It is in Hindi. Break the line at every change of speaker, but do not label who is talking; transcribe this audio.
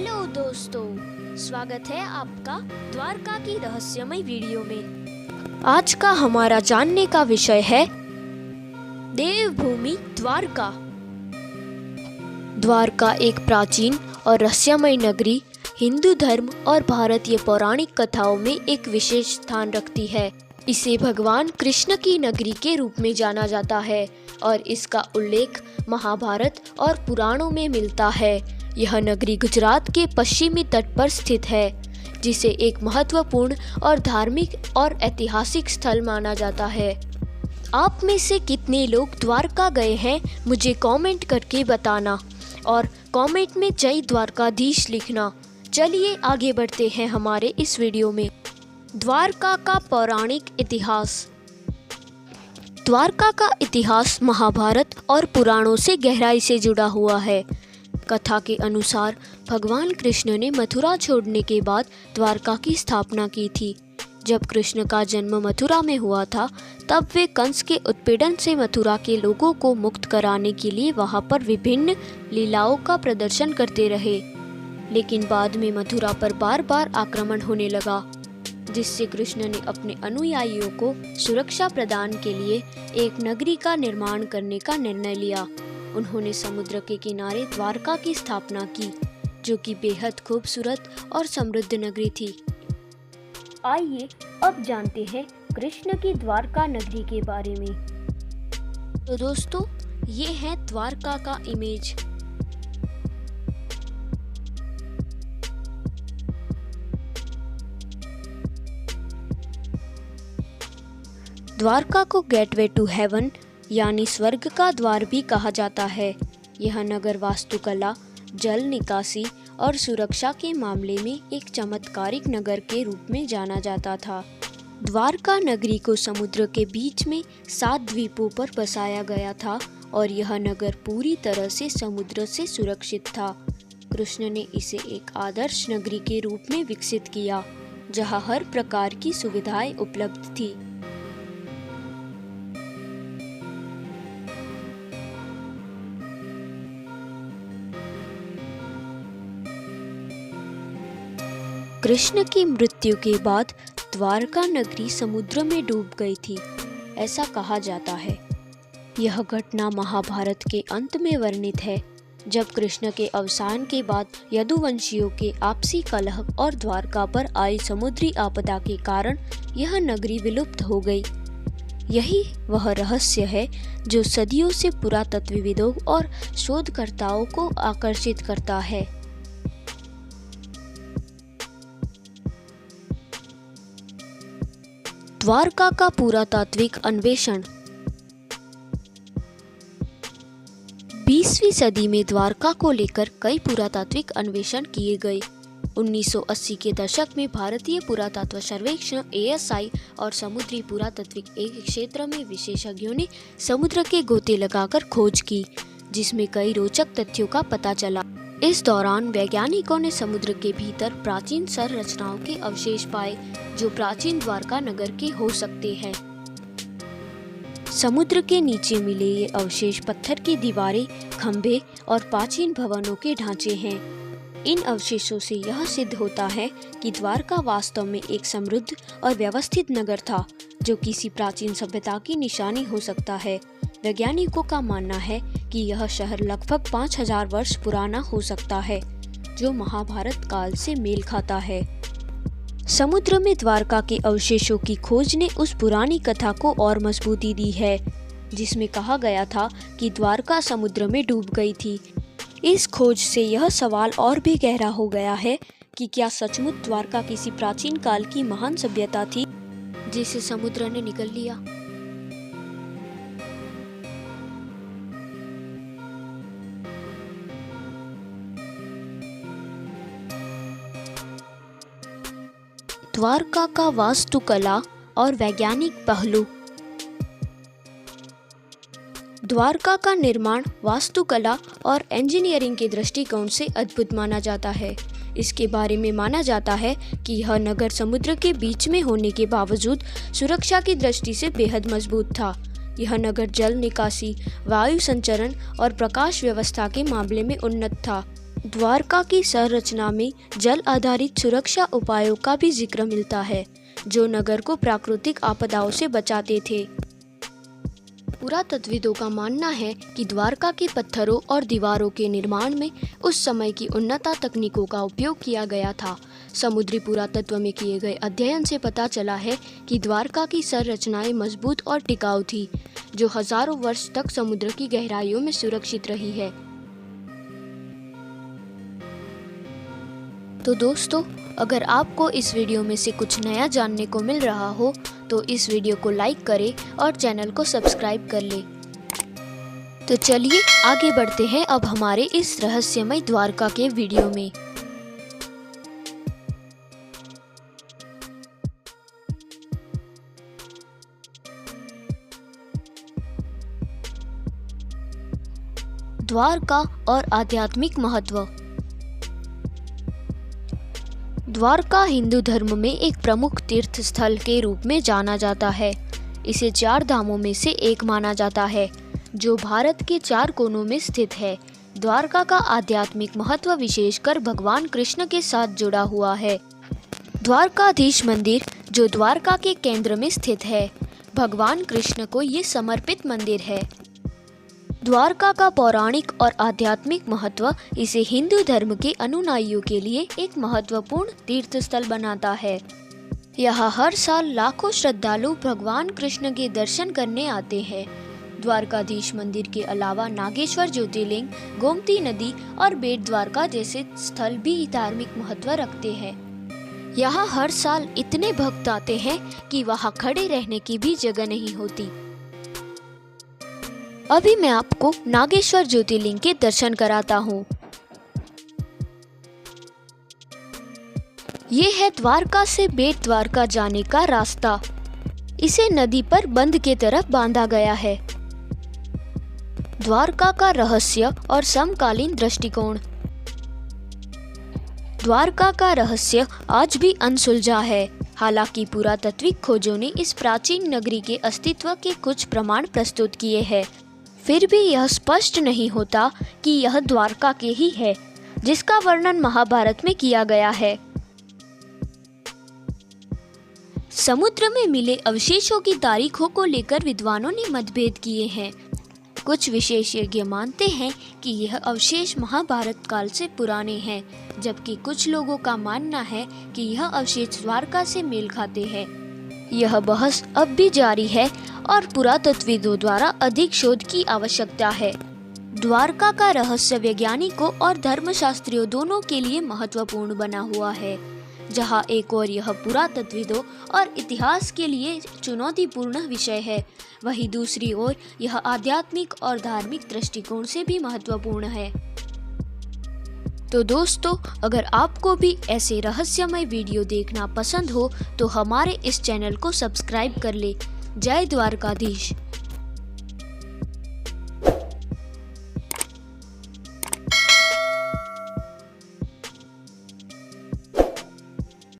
हेलो दोस्तों, स्वागत है आपका द्वारका की रहस्यमय वीडियो में। आज का हमारा जानने का विषय है देवभूमि द्वारका। द्वारका एक प्राचीन और रहस्यमय नगरी हिंदू धर्म और भारतीय पौराणिक कथाओं में एक विशेष स्थान रखती है। इसे भगवान कृष्ण की नगरी के रूप में जाना जाता है और इसका उल्लेख महाभारत और पुराणों में मिलता है। यह नगरी गुजरात के पश्चिमी तट पर स्थित है, जिसे एक महत्वपूर्ण और धार्मिक और ऐतिहासिक स्थल माना जाता है। आप में से कितने लोग द्वारका गए हैं, मुझे कमेंट करके बताना और कमेंट में जय द्वारकाधीश लिखना। चलिए आगे बढ़ते हैं हमारे इस वीडियो में। द्वारका का पौराणिक इतिहास। द्वारका का इतिहास महाभारत और पुराणों से गहराई से जुड़ा हुआ है। कथा के अनुसार भगवान कृष्ण ने मथुरा छोड़ने के बाद द्वारका की स्थापना की थी। जब कृष्ण का जन्म मथुरा में हुआ था, तब वे कंस के उत्पीड़न से मथुरा के लोगों को मुक्त कराने के लिए वहां पर विभिन्न लीलाओं का प्रदर्शन करते रहे। लेकिन बाद में मथुरा पर बार बार आक्रमण होने लगा, जिससे कृष्ण ने अपने अनुयायियों को सुरक्षा प्रदान के लिए एक नगरी का निर्माण करने का निर्णय लिया। उन्होंने समुद्र के किनारे द्वारका की स्थापना की, जो कि बेहद खूबसूरत और समृद्ध नगरी थी। आइए अब जानते हैं कृष्ण की द्वारका नगरी के बारे में। तो दोस्तों, ये है द्वारका का इमेज। द्वारका को गेटवे टू हेवन यानी स्वर्ग का द्वार भी कहा जाता है। यह नगर वास्तुकला, जल निकासी और सुरक्षा के मामले में एक चमत्कारिक नगर के रूप में जाना जाता था। द्वारका नगरी को समुद्र के बीच में 7 द्वीपों पर बसाया गया था और यह नगर पूरी तरह से समुद्र से सुरक्षित था। कृष्ण ने इसे एक आदर्श नगरी के रूप में विकसित किया, जहां हर प्रकार की सुविधाएं उपलब्ध थी। कृष्ण की मृत्यु के बाद द्वारका नगरी समुद्र में डूब गई थी, ऐसा कहा जाता है। यह घटना महाभारत के अंत में वर्णित है, जब कृष्ण के अवसान के बाद यदुवंशियों के आपसी कलह और द्वारका पर आई समुद्री आपदा के कारण यह नगरी विलुप्त हो गई। यही वह रहस्य है जो सदियों से पुरातत्वविदों और शोधकर्ताओं को आकर्षित करता है। द्वारका का पुरातात्विक अन्वेषण। 20वीं सदी में द्वारका को लेकर कई पुरातात्विक अन्वेषण किए गए। 1980 के दशक में भारतीय पुरातत्व सर्वेक्षण ASI और समुद्री पुरातात्विक क्षेत्र में विशेषज्ञों ने समुद्र के गोते लगाकर खोज की, जिसमें कई रोचक तथ्यों का पता चला। इस दौरान वैज्ञानिकों ने समुद्र के भीतर प्राचीन संरचनाओं के अवशेष पाए, जो प्राचीन द्वारका नगर के हो सकते हैं। समुद्र के नीचे मिले ये अवशेष पत्थर की दीवारें, खंभे और प्राचीन भवनों के ढांचे हैं। इन अवशेषों से यह सिद्ध होता है कि द्वारका वास्तव में एक समृद्ध और व्यवस्थित नगर था, जो किसी प्राचीन सभ्यता की निशानी हो सकता है। वैज्ञानिकों का मानना है कि यह शहर लगभग 5000 वर्ष पुराना हो सकता है, जो महाभारत काल से मेल खाता है। समुद्र में द्वारका के अवशेषों की खोज ने उस पुरानी कथा को और मजबूती दी है, जिसमें कहा गया था कि द्वारका समुद्र में डूब गई थी। इस खोज से यह सवाल और भी गहरा हो गया है कि क्या सचमुच द्वारका किसी प्राचीन काल की महान सभ्यता थी, जिसे समुद्र ने निगल लिया। द्वारका का वास्तुकला और वैज्ञानिक पहलू। द्वारका का निर्माण वास्तुकला और इंजीनियरिंग के दृष्टिकोण से अद्भुत माना जाता है। इसके बारे में माना जाता है कि यह नगर समुद्र के बीच में होने के बावजूद सुरक्षा की दृष्टि से बेहद मजबूत था। यह नगर जल निकासी, वायु संचरण और प्रकाश व्यवस्था के मामले में उन्नत था। द्वारका की संरचना में जल आधारित सुरक्षा उपायों का भी जिक्र मिलता है, जो नगर को प्राकृतिक आपदाओं से बचाते थे। पुरातत्वविदों का मानना है कि द्वारका के पत्थरों और दीवारों के निर्माण में उस समय की उन्नत तकनीकों का उपयोग किया गया था। समुद्री पुरातत्व में किए गए अध्ययन से पता चला है कि द्वारका की संरचनाएं मजबूत और टिकाऊ थी, जो हजारों वर्ष तक समुद्र की गहराइयों में सुरक्षित रही है। तो दोस्तों, अगर आपको इस वीडियो में से कुछ नया जानने को मिल रहा हो तो इस वीडियो को लाइक करें और चैनल को सब्सक्राइब कर लें। तो चलिए आगे बढ़ते हैं अब हमारे इस रहस्यमय द्वारका के वीडियो में। द्वारका और आध्यात्मिक महत्व। द्वारका हिंदू धर्म में एक प्रमुख तीर्थ स्थल के रूप में जाना जाता है। इसे 4 धामों में से एक माना जाता है, जो भारत के 4 कोनों में स्थित है। द्वारका का आध्यात्मिक महत्व विशेषकर भगवान कृष्ण के साथ जुड़ा हुआ है। द्वारकाधीश मंदिर, जो द्वारका के केंद्र में स्थित है, भगवान कृष्ण को ये समर्पित मंदिर है। द्वारका का पौराणिक और आध्यात्मिक महत्व इसे हिंदू धर्म के अनुयायियों के लिए एक महत्वपूर्ण तीर्थ स्थल बनाता है। यहाँ हर साल लाखों श्रद्धालु भगवान कृष्ण के दर्शन करने आते हैं। द्वारकाधीश मंदिर के अलावा नागेश्वर ज्योतिर्लिंग, गोमती नदी और बेट द्वारका जैसे स्थल भी धार्मिक महत्व रखते हैं। यहाँ हर साल इतने भक्त आते हैं कि वहाँ खड़े रहने की भी जगह नहीं होती। अभी मैं आपको नागेश्वर ज्योतिर्लिंग के दर्शन कराता हूँ। ये है द्वारका से बेट द्वारका जाने का रास्ता। इसे नदी पर बंध के तरफ बांधा गया है। द्वारका का रहस्य और समकालीन दृष्टिकोण। द्वारका का रहस्य आज भी अनसुलझा है। हालांकि पुरातात्विक खोजों ने इस प्राचीन नगरी के अस्तित्व के कुछ प्रमाण प्रस्तुत किए हैं, फिर भी यह स्पष्ट नहीं होता कि यह द्वारका के ही है, जिसका वर्णन महाभारत में किया गया है। समुद्र में मिले अवशेषों की तारीखों को लेकर विद्वानों ने मतभेद किए हैं। कुछ विशेषज्ञ मानते हैं कि यह अवशेष महाभारत काल से पुराने हैं, जबकि कुछ लोगों का मानना है कि यह अवशेष द्वारका से मेल खाते हैं। यह बहस अब भी जारी है और पुरातत्वविदों द्वारा अधिक शोध की आवश्यकता है। द्वारका का रहस्य वैज्ञानिकों और धर्मशास्त्रियों दोनों के लिए महत्वपूर्ण बना हुआ है। जहां एक और यह पुरातत्वविदों और इतिहास के लिए चुनौतीपूर्ण विषय है, वहीं दूसरी ओर यह आध्यात्मिक और धार्मिक दृष्टिकोण से भी महत्वपूर्ण है। तो दोस्तों, अगर आपको भी ऐसे रहस्यमय वीडियो देखना पसंद हो तो हमारे इस चैनल को सब्सक्राइब कर ले। जय द्वारकाधीश।